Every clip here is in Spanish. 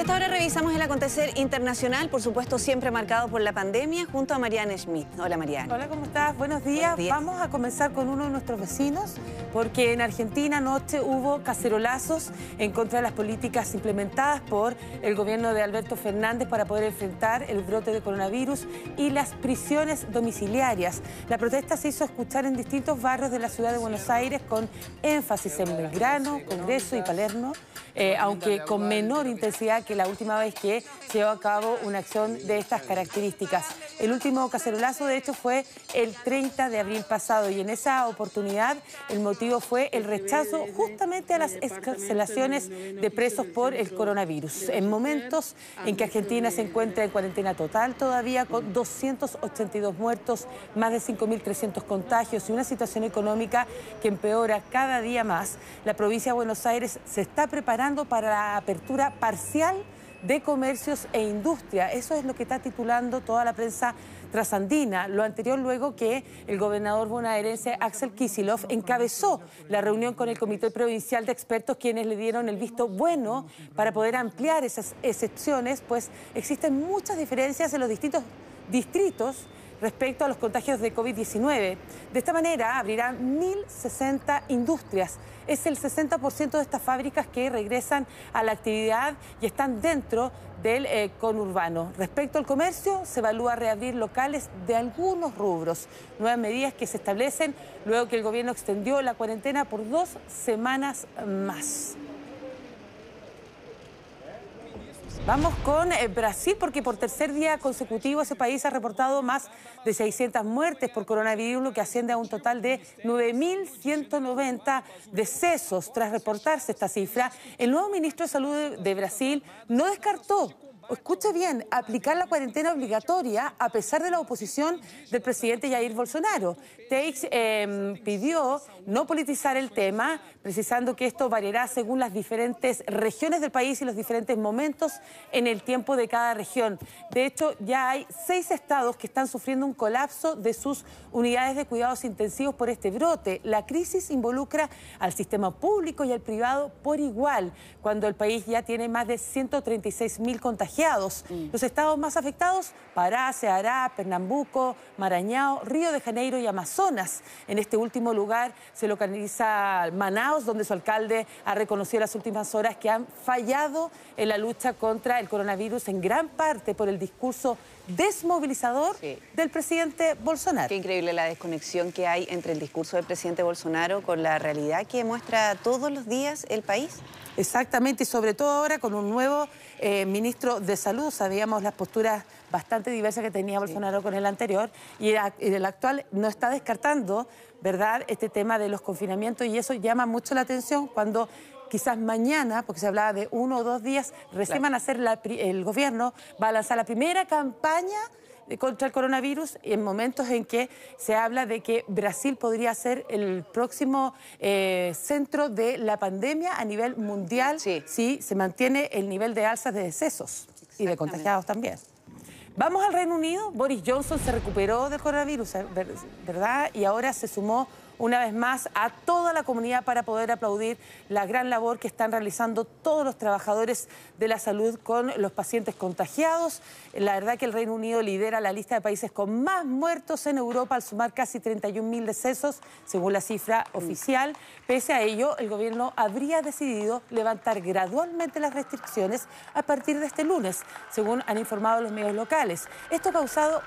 esta hora revisamos el acontecer internacional, por supuesto siempre marcado por la pandemia, junto a Marianne Schmidt. Hola Marianne. Hola, ¿cómo estás? Buenos días. Vamos a comenzar con uno de nuestros vecinos, porque en Argentina anoche hubo cacerolazos en contra de las políticas implementadas por el gobierno de Alberto Fernández para poder enfrentar el brote de coronavirus y las prisiones domiciliarias. La protesta se hizo escuchar en distintos barrios de la ciudad de Buenos Aires, con énfasis en Belgrano, Congreso y Palermo, aunque con menor intensidad que la última vez que se llevó a cabo una acción de estas características. El último cacerolazo, de hecho, fue el 30 de abril pasado, y en esa oportunidad el motivo fue el rechazo justamente a las excarcelaciones de presos por el coronavirus. En momentos en que Argentina se encuentra en cuarentena total todavía, con 282 muertos, más de 5.300 contagios y una situación económica que empeora cada día más, la provincia de Buenos Aires se está preparando para la apertura parcial de comercios e industria. Eso es lo que está titulando toda la prensa trasandina. Lo anterior luego que el gobernador bonaerense Axel Kicillof encabezó la reunión con el Comité Provincial de Expertos, quienes le dieron el visto bueno para poder ampliar esas excepciones, pues existen muchas diferencias en los distintos distritos respecto a los contagios de COVID-19. De esta manera abrirán 1.060 industrias. Es el 60% de estas fábricas que regresan a la actividad y están dentro del conurbano. Respecto al comercio, se evalúa reabrir locales de algunos rubros. Nuevas medidas que se establecen luego que el gobierno extendió la cuarentena por 2 semanas más. Vamos con Brasil, porque por tercer día consecutivo ese país ha reportado más de 600 muertes por coronavirus, lo que asciende a un total de 9.190 decesos. Tras reportarse esta cifra, el nuevo ministro de Salud de Brasil no descartó, escuche bien, aplicar la cuarentena obligatoria a pesar de la oposición del presidente Jair Bolsonaro. Teix pidió no politizar el tema, precisando que esto variará según las diferentes regiones del país y los diferentes momentos en el tiempo de cada región. De hecho, ya hay 6 estados que están sufriendo un colapso de sus unidades de cuidados intensivos por este brote. La crisis involucra al sistema público y al privado por igual, cuando el país ya tiene más de 136.000 contagiados. Los estados más afectados: Pará, Ceará, Pernambuco, Maranhão, Río de Janeiro y Amazonas. En este último lugar se localiza Manaus, donde su alcalde ha reconocido en las últimas horas que han fallado en la lucha contra el coronavirus, en gran parte por el discurso desmovilizador del presidente Bolsonaro. Qué increíble la desconexión que hay entre el discurso del presidente Bolsonaro con la realidad que muestra todos los días el país. Exactamente, y sobre todo ahora con un nuevo ministro de Salud. Sabíamos las posturas bastante diversas que tenía Bolsonaro con el anterior, y el actual no está descartando, ¿verdad?, este tema de los confinamientos, y eso llama mucho la atención cuando quizás mañana, porque se hablaba de 1 o 2 días, recién van a hacer el gobierno va a lanzar la primera campaña contra el coronavirus, en momentos en que se habla de que Brasil podría ser el próximo centro de la pandemia a nivel mundial, si se mantiene el nivel de alzas de decesos y de contagiados también. Vamos al Reino Unido. Boris Johnson se recuperó del coronavirus, ¿verdad? Y ahora se sumó una vez más a toda la comunidad para poder aplaudir la gran labor que están realizando todos los trabajadores de la salud con los pacientes contagiados. La verdad que el Reino Unido lidera la lista de países con más muertos en Europa, al sumar casi 31.000 decesos, según la cifra oficial. Pese a ello, el gobierno habría decidido levantar gradualmente las restricciones a partir de este lunes, según han informado los medios locales. Esto ha causado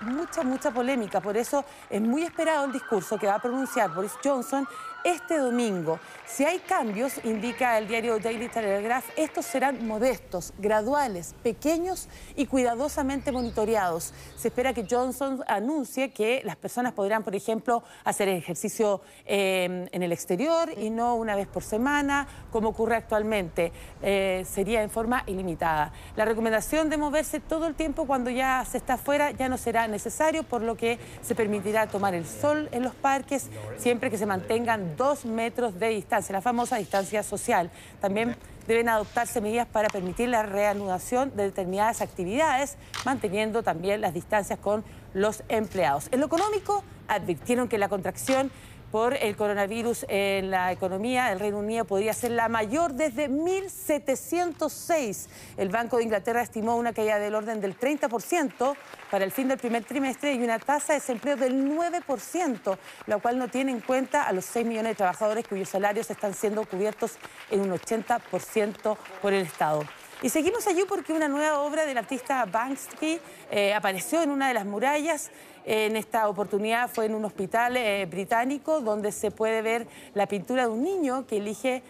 mucha polémica, por eso es muy esperado el discurso que va a pronunciar Boris Johnson este domingo. Si hay cambios, indica el diario Daily Telegraph, estos serán modestos, graduales, pequeños y cuidadosamente monitoreados. Se espera que Johnson anuncie que las personas podrán, por ejemplo, hacer ejercicio en el exterior y no una vez por semana, como ocurre actualmente. Sería en forma ilimitada. La recomendación de moverse todo el tiempo cuando ya se está afuera ya no será necesario, por lo que se permitirá tomar el sol en los parques, siempre que se mantengan 2 metros de distancia, la famosa distancia social. También deben adoptarse medidas para permitir la reanudación de determinadas actividades, manteniendo también las distancias con los empleados. En lo económico, advirtieron que la contracción por el coronavirus en la economía del Reino Unido podría ser la mayor desde 1706. El Banco de Inglaterra estimó una caída del orden del 30% para el fin del primer trimestre y una tasa de desempleo del 9%, lo cual no tiene en cuenta a los 6 millones de trabajadores cuyos salarios están siendo cubiertos en un 80% por el Estado. Y seguimos allí porque una nueva obra del artista Banksy apareció en una de las murallas. En esta oportunidad fue en un hospital británico donde se puede ver la pintura de un niño que elige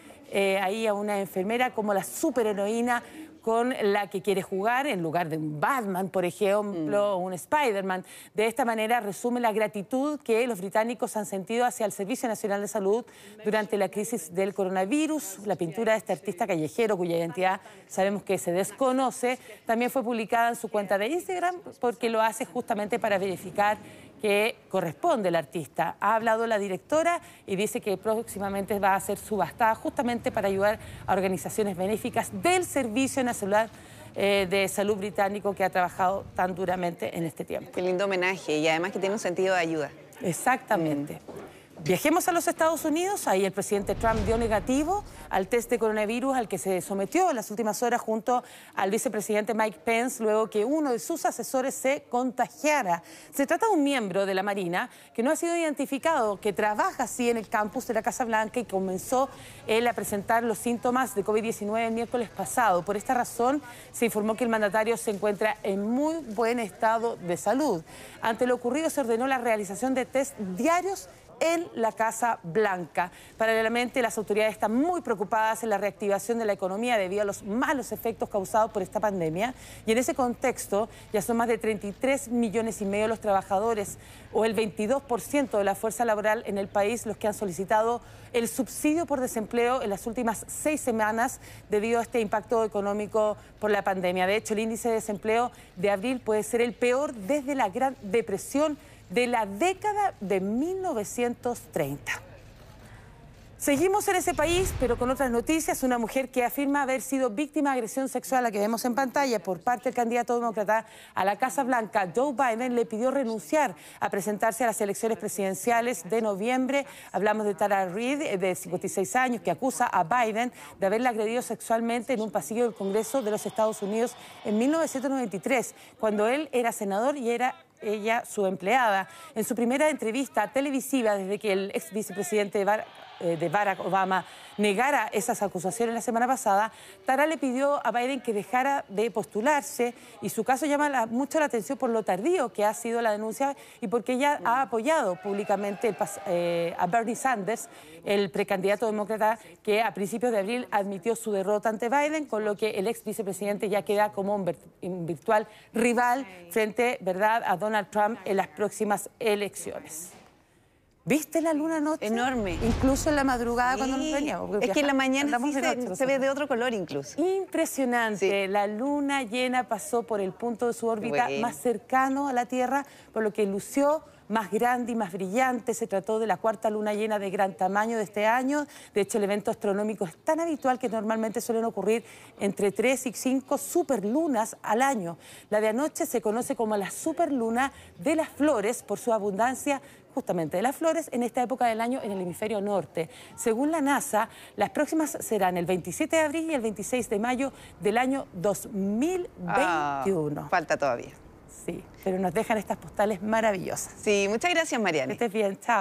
ahí a una enfermera como la superheroína con la que quiere jugar en lugar de un Batman, por ejemplo, o un Spider-Man. De esta manera resume la gratitud que los británicos han sentido hacia el Servicio Nacional de Salud durante la crisis del coronavirus. La pintura de este artista callejero, cuya identidad sabemos que se desconoce, también fue publicada en su cuenta de Instagram porque lo hace justamente para verificar que corresponde al artista. Ha hablado la directora y dice que próximamente va a ser subastada justamente para ayudar a organizaciones benéficas del Servicio Nacional de Salud británico que ha trabajado tan duramente en este tiempo. Qué lindo homenaje y además que tiene un sentido de ayuda. Exactamente. Viajemos a los Estados Unidos. Ahí el presidente Trump dio negativo al test de coronavirus al que se sometió en las últimas horas junto al vicepresidente Mike Pence luego que uno de sus asesores se contagiara. Se trata de un miembro de la Marina que no ha sido identificado, que trabaja así en el campus de la Casa Blanca y comenzó él a presentar los síntomas de COVID-19 el miércoles pasado. Por esta razón se informó que el mandatario se encuentra en muy buen estado de salud. Ante lo ocurrido se ordenó la realización de test diarios en la Casa Blanca. Paralelamente, las autoridades están muy preocupadas en la reactivación de la economía debido a los malos efectos causados por esta pandemia. Y en ese contexto, ya son más de 33,5 millones los trabajadores, o el 22% de la fuerza laboral en el país, los que han solicitado el subsidio por desempleo en las últimas 6 semanas debido a este impacto económico por la pandemia. De hecho, el índice de desempleo de abril puede ser el peor desde la Gran Depresión de la década de 1930. Seguimos en ese país, pero con otras noticias. Una mujer que afirma haber sido víctima de agresión sexual, la que vemos en pantalla, por parte del candidato demócrata a la Casa Blanca, Joe Biden, le pidió renunciar a presentarse a las elecciones presidenciales de noviembre. Hablamos de Tara Reade, de 56 años, que acusa a Biden de haberla agredido sexualmente en un pasillo del Congreso de los Estados Unidos en 1993, cuando él era senador y era ella su empleada. En su primera entrevista televisiva desde que el ex vicepresidente de Barack Obama negara esas acusaciones la semana pasada, Tara le pidió a Biden que dejara de postularse y su caso llama mucho la atención por lo tardío que ha sido la denuncia y porque ella ha apoyado públicamente a Bernie Sanders, el precandidato demócrata que a principios de abril admitió su derrota ante Biden, con lo que el ex vicepresidente ya queda como un virtual rival frente, ¿verdad?, a Donald Trump en las próximas elecciones. ¿Viste la luna anoche? Enorme. Incluso en la madrugada, sí, cuando nos veníamos. Es que en la mañana sí se ve de otro color incluso. Impresionante. Sí. La luna llena pasó por el punto de su órbita más cercano a la Tierra, por lo que lució más grande y más brillante. Se trató de la 4ª luna llena de gran tamaño de este año. De hecho, el evento astronómico es tan habitual que normalmente suelen ocurrir entre 3 y 5 superlunas al año. La de anoche se conoce como la superluna de las flores por su abundancia justamente de las flores en esta época del año en el hemisferio norte. Según la NASA, las próximas serán el 27 de abril y el 26 de mayo del año 2021. Falta todavía. Sí, pero nos dejan estas postales maravillosas. Sí, muchas gracias, Mariana. Que estés bien, chao.